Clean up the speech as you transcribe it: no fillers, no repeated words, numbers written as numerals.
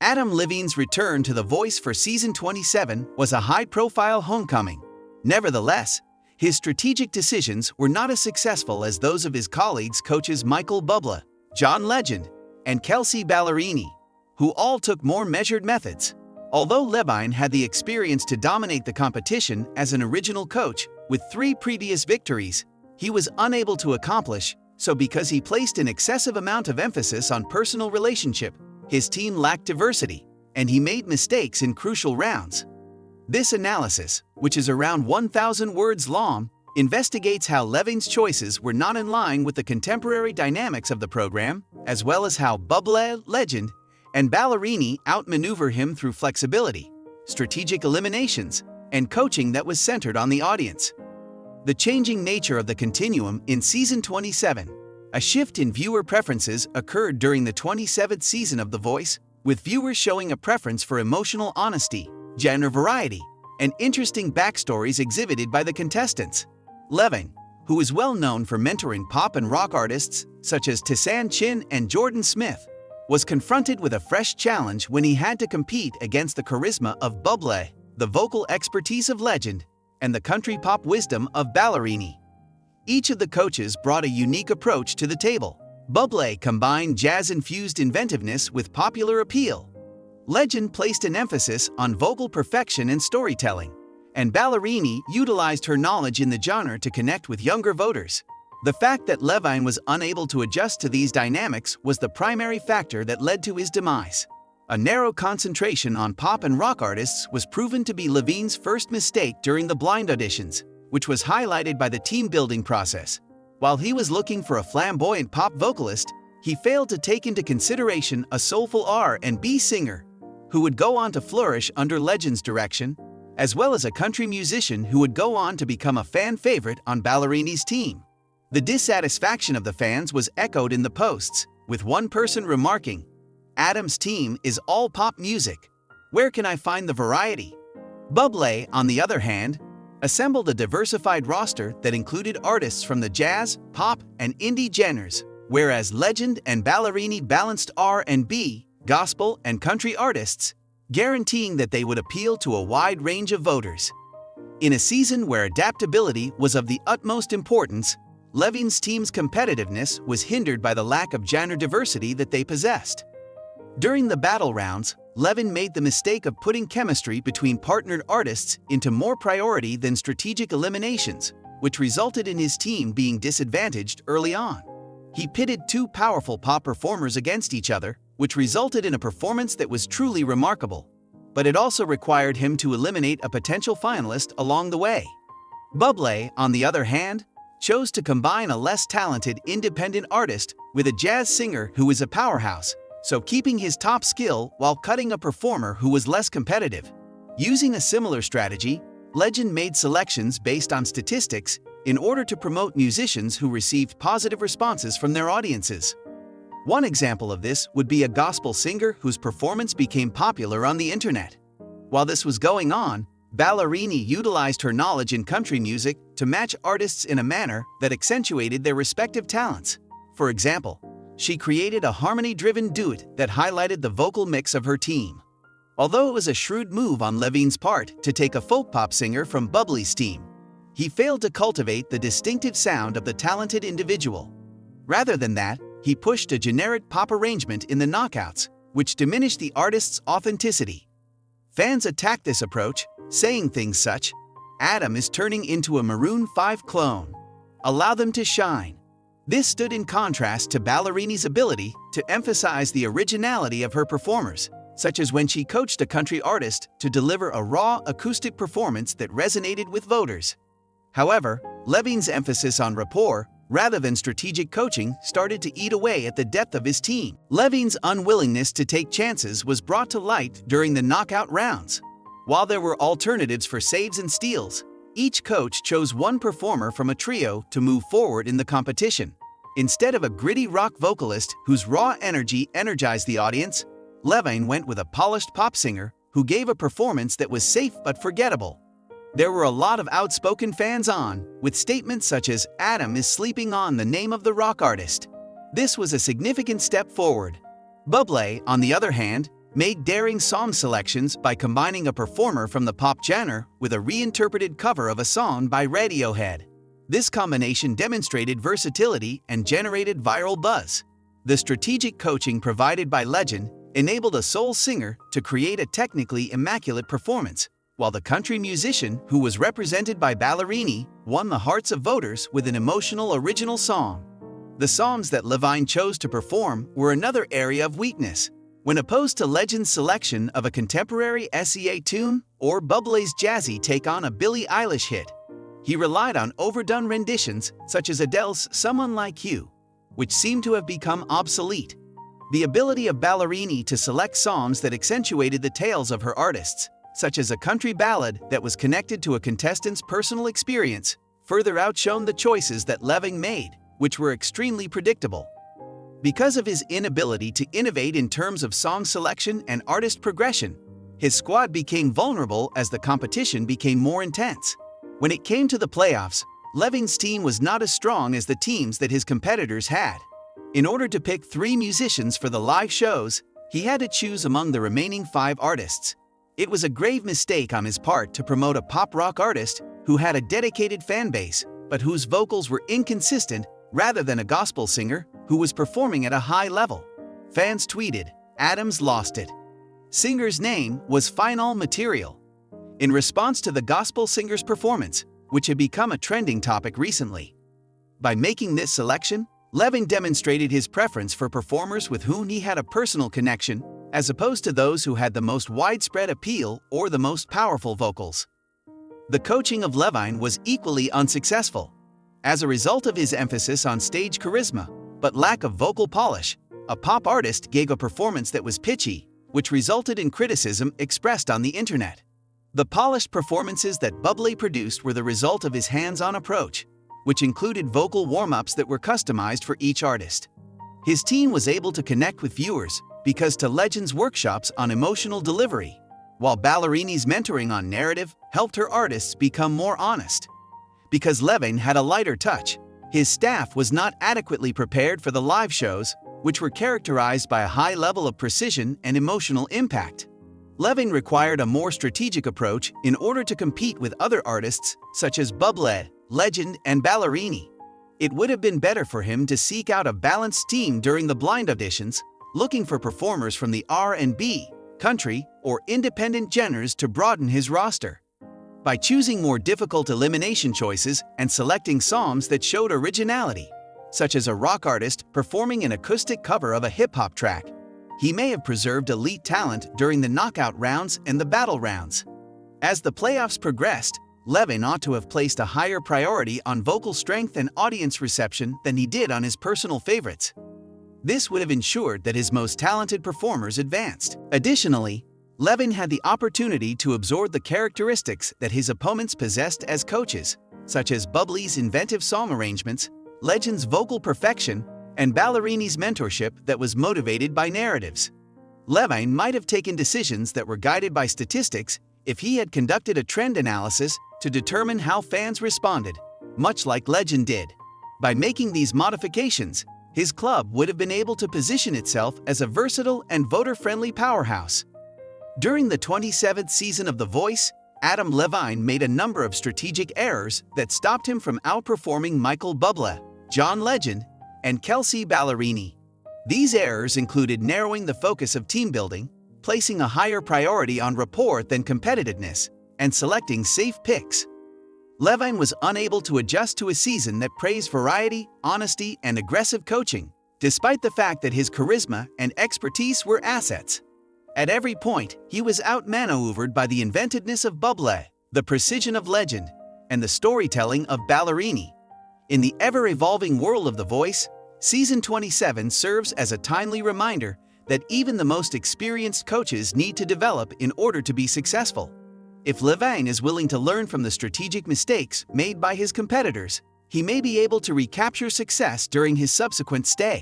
Adam Levine's return to The Voice for season 27 was a high-profile homecoming. Nevertheless, his strategic decisions were not as successful as those of his colleagues coaches Michael Bublé, John Legend, and Kelsey Ballerini, who all took more measured methods. Although Levine had the experience to dominate the competition as an original coach with 3 previous victories, he was unable to accomplish so because he placed an excessive amount of emphasis on personal relationship. His team lacked diversity, and he made mistakes in crucial rounds. This analysis, which is around 1,000 words long, investigates how Levine's choices were not in line with the contemporary dynamics of the program, as well as how Bublé, Legend, and Ballerini outmaneuver him through flexibility, strategic eliminations, and coaching that was centered on the audience. The changing nature of the continuum in season 27. A shift in viewer preferences occurred during the 27th season of The Voice, with viewers showing a preference for emotional honesty, gender variety, and interesting backstories exhibited by the contestants. Levine, who is well known for mentoring pop and rock artists such as Tisan Chin and Jordan Smith, was confronted with a fresh challenge when he had to compete against the charisma of Bublé, the vocal expertise of Legend, and the country pop wisdom of Ballerini. Each of the coaches brought a unique approach to the table. Bublé combined jazz-infused inventiveness with popular appeal. Legend placed an emphasis on vocal perfection and storytelling, and Ballerini utilized her knowledge in the genre to connect with younger voters. The fact that Levine was unable to adjust to these dynamics was the primary factor that led to his demise. A narrow concentration on pop and rock artists was proven to be Levine's first mistake during the blind auditions, which was highlighted by the team-building process. While he was looking for a flamboyant pop vocalist, he failed to take into consideration a soulful R&B singer, who would go on to flourish under Legend's direction, as well as a country musician who would go on to become a fan favorite on Ballerini's team. The dissatisfaction of the fans was echoed in the posts, with one person remarking, "Adam's team is all pop music. Where can I find the variety?" Bublé, on the other hand, assembled a diversified roster that included artists from the jazz, pop, and indie genres, whereas Legend and Ballerini balanced R&B, gospel, and country artists, guaranteeing that they would appeal to a wide range of voters. In a season where adaptability was of the utmost importance, Levine's team's competitiveness was hindered by the lack of genre diversity that they possessed. During the battle rounds, Levine made the mistake of putting chemistry between partnered artists into more priority than strategic eliminations, which resulted in his team being disadvantaged early on. He pitted 2 powerful pop performers against each other, which resulted in a performance that was truly remarkable. But it also required him to eliminate a potential finalist along the way. Bublé, on the other hand, chose to combine a less talented independent artist with a jazz singer who is a powerhouse, so keeping his top skill while cutting a performer who was less competitive. Using a similar strategy, Legend made selections based on statistics in order to promote musicians who received positive responses from their audiences. One example of this would be a gospel singer whose performance became popular on the internet. While this was going on, Ballerini utilized her knowledge in country music to match artists in a manner that accentuated their respective talents. For example, she created a harmony-driven duet that highlighted the vocal mix of her team. Although it was a shrewd move on Levine's part to take a folk pop singer from Bublé's team, he failed to cultivate the distinctive sound of the talented individual. Rather than that, he pushed a generic pop arrangement in the knockouts, which diminished the artist's authenticity. Fans attacked this approach, saying things such, "Adam is turning into a Maroon 5 clone. Allow them to shine." This stood in contrast to Ballerini's ability to emphasize the originality of her performers, such as when she coached a country artist to deliver a raw acoustic performance that resonated with voters. However, Levine's emphasis on rapport, rather than strategic coaching, started to eat away at the depth of his team. Levine's unwillingness to take chances was brought to light during the knockout rounds. While there were alternatives for saves and steals, each coach chose one performer from a trio to move forward in the competition. Instead of a gritty rock vocalist whose raw energy energized the audience, Levine went with a polished pop singer who gave a performance that was safe but forgettable. There were a lot of outspoken fans with statements such as, "Adam is sleeping on the name of the rock artist." This was a significant step forward. Bublé, on the other hand, made daring song selections by combining a performer from the pop genre with a reinterpreted cover of a song by Radiohead. This combination demonstrated versatility and generated viral buzz. The strategic coaching provided by Legend enabled a soul singer to create a technically immaculate performance, while the country musician, who was represented by Ballerini, won the hearts of voters with an emotional original song. The songs that Levine chose to perform were another area of weakness. When opposed to Legend's selection of a contemporary SEA tune or Bublé's jazzy take on a Billie Eilish hit, he relied on overdone renditions such as Adele's Someone Like You, which seemed to have become obsolete. The ability of Ballerini to select songs that accentuated the tales of her artists, such as a country ballad that was connected to a contestant's personal experience, further outshone the choices that Levine made, which were extremely predictable. Because of his inability to innovate in terms of song selection and artist progression, his squad became vulnerable as the competition became more intense. When it came to the playoffs, Levine's team was not as strong as the teams that his competitors had. In order to pick 3 musicians for the live shows, he had to choose among the remaining 5 artists. It was a grave mistake on his part to promote a pop-rock artist who had a dedicated fan base, but whose vocals were inconsistent, rather than a gospel singer who was performing at a high level. Fans tweeted, "Adams lost it." Singer's name was Final Material. In response to the gospel singer's performance, which had become a trending topic recently. By making this selection, Levine demonstrated his preference for performers with whom he had a personal connection, as opposed to those who had the most widespread appeal or the most powerful vocals. The coaching of Levine was equally unsuccessful. As a result of his emphasis on stage charisma, but lack of vocal polish, a pop artist gave a performance that was pitchy, which resulted in criticism expressed on the internet. The polished performances that Bublé produced were the result of his hands-on approach, which included vocal warm-ups that were customized for each artist. His team was able to connect with viewers because to Legend's workshops on emotional delivery, while Ballerini's mentoring on narrative helped her artists become more honest. Because Levine had a lighter touch, his staff was not adequately prepared for the live shows, which were characterized by a high level of precision and emotional impact. Levine required a more strategic approach in order to compete with other artists such as Bublé, Legend, and Ballerini. It would have been better for him to seek out a balanced team during the blind auditions, looking for performers from the R&B, country, or independent genres to broaden his roster. By choosing more difficult elimination choices and selecting songs that showed originality, such as a rock artist performing an acoustic cover of a hip-hop track, he may have preserved elite talent during the knockout rounds and the battle rounds. As the playoffs progressed, Levine ought to have placed a higher priority on vocal strength and audience reception than he did on his personal favorites. This would have ensured that his most talented performers advanced. Additionally, Levine had the opportunity to absorb the characteristics that his opponents possessed as coaches, such as Bublé's inventive song arrangements, Legend's vocal perfection, and Ballerini's mentorship that was motivated by narratives. Levine might have taken decisions that were guided by statistics if he had conducted a trend analysis to determine how fans responded, much like Legend did. By making these modifications, his club would have been able to position itself as a versatile and voter-friendly powerhouse. During the 27th season of The Voice, Adam Levine made a number of strategic errors that stopped him from outperforming Michael Bublé, John Legend, and Kelsea Ballerini. These errors included narrowing the focus of team building, placing a higher priority on rapport than competitiveness, and selecting safe picks. Levine was unable to adjust to a season that praised variety, honesty, and aggressive coaching, despite the fact that his charisma and expertise were assets. At every point, he was outmaneuvered by the inventiveness of Bublé, the precision of Legend, and the storytelling of Ballerini. In the ever-evolving world of The Voice, Season 27 serves as a timely reminder that even the most experienced coaches need to develop in order to be successful. If Levine is willing to learn from the strategic mistakes made by his competitors, he may be able to recapture success during his subsequent stay.